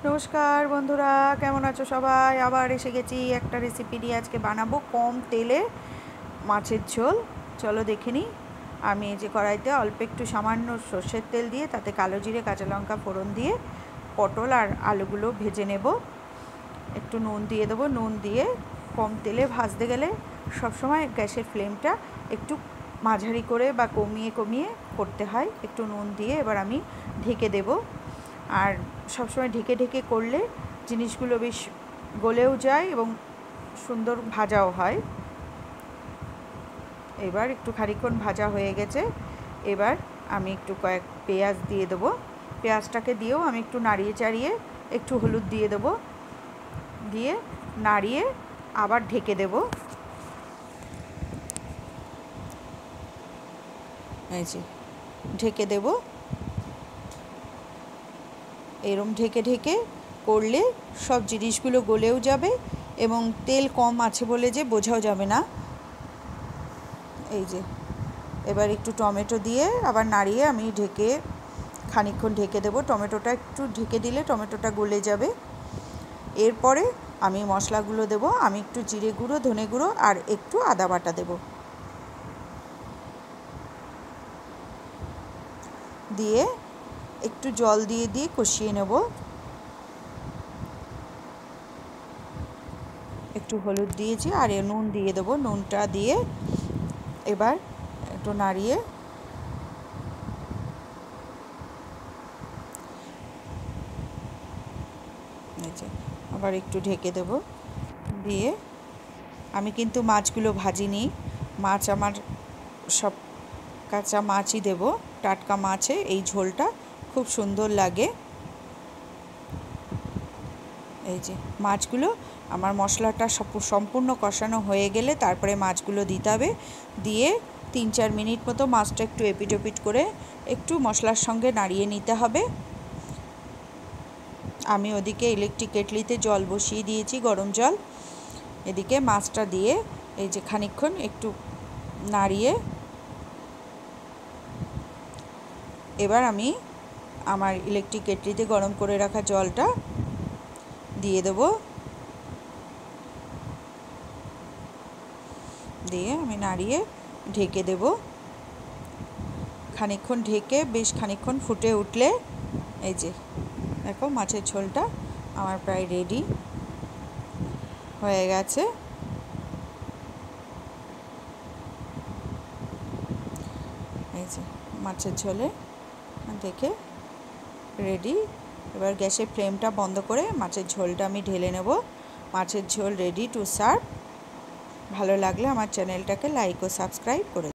নমস্কার বন্ধুরা, কেমন আছো সবাই? আবার এসে গেছি একটা রেসিপি নিয়ে। আজকে বানাবো কম তেলে মাছের ঝোল। চলো দেখে নিই। আমি এই যে কড়াইতে অল্প একটু সামান্য সর্ষের তেল দিয়ে তাতে কালো জিরে কাঁচা লঙ্কা ফোড়ন দিয়ে পটল আর আলুগুলো ভেজে নেব। একটু নুন দিয়ে দেবো। নুন দিয়ে কম তেলে ভাজতে গেলে সবসময় গ্যাসের ফ্লেমটা একটু মাঝারি করে বা কমিয়ে কমিয়ে করতে হয়। একটু নুন দিয়ে এবার আমি ঢেকে দেব। আর সবসময় ঢেকে ঢেকে করলে জিনিসগুলো বেশ গলেও যায় এবং সুন্দর ভাজাও হয়। এবার একটু খানিকক্ষণ ভাজা হয়ে গেছে। এবার আমি একটু কয়েক পেঁয়াজ দিয়ে দেবো। পেঁয়াজটাকে দিয়েও আমি একটু নাড়িয়ে চাড়িয়ে একটু হলুদ দিয়ে দেবো, দিয়ে নাড়িয়ে আবার ঢেকে দেব। এই যে ঢেকে দেব। এরম ঢেকে ঢেকে করলে সব জিনিসগুলো গলেও যাবে এবং তেল কম আছে বলে যে বোঝাও যাবে না। এই যে এবার একটু টমেটো দিয়ে আবার নাড়িয়ে আমি খানিকক্ষণ ঢেকে দেবো। টমেটোটা একটু ঢেকে দিলে টমেটোটা গলে যাবে। এরপরে আমি মশলাগুলো দেব। আমি একটু জিরে গুঁড়ো, ধনে গুঁড়ো আর একটু আদা বাটা দেব। দিয়ে একটু জল দিয়ে দিয়ে কষিয়ে নেব। একটু হলুদ দিয়েছি আর নুন দিয়ে দেবো। নুনটা দিয়ে এবার একটু নাড়িয়ে আবার একটু ঢেকে দেব। দিয়ে আমি কিন্তু মাছগুলো ভাজিনি। মাছ আমার সব কাঁচা মাছই দেব। টাটকা মাছে এই ঝোলটা খুব সুন্দর লাগে। এই যে মাছগুলো আমার মশলাটা সম্পূর্ণ কষানো হয়ে গেলে তারপরে মাছগুলো দিতে হবে। দিয়ে 3-4 মিনিট মতো মাছটা একটু এপিট ওপিট করে একটু মশলার সঙ্গে নাড়িয়ে নিতে হবে। আমি ওদিকে ইলেকট্রিক কেটলিতে জল বসিয়ে দিয়েছি, গরম জল। এদিকে মাছটা দিয়ে এই যে খানিকক্ষণ একটু নাড়িয়ে এবার আমি আমার ইলেকট্রিক কেটলিতে গরম করে রাখা জলটা দিয়ে দেব। দিয়ে আমি নাড়িয়ে ঢেকে দেব। খানিকক্ষণ ঢেকে বেশ খানিকক্ষণ ফুটে উঠলে এই যে দেখো মাছের ঝোলটা আমার প্রায় রেডি হয়ে গেছে। এই যে মাছের ঝোলে দেখে রেডি। এবার গ্যাসের ফ্লেমটা বন্ধ করে মাছের ঝোলটা আমি ঢেলে নেব। মাছের ঝোল রেডি টু সার্ভ। ভালো লাগলে আমার চ্যানেলটাকে লাইক ও সাবস্ক্রাইব করে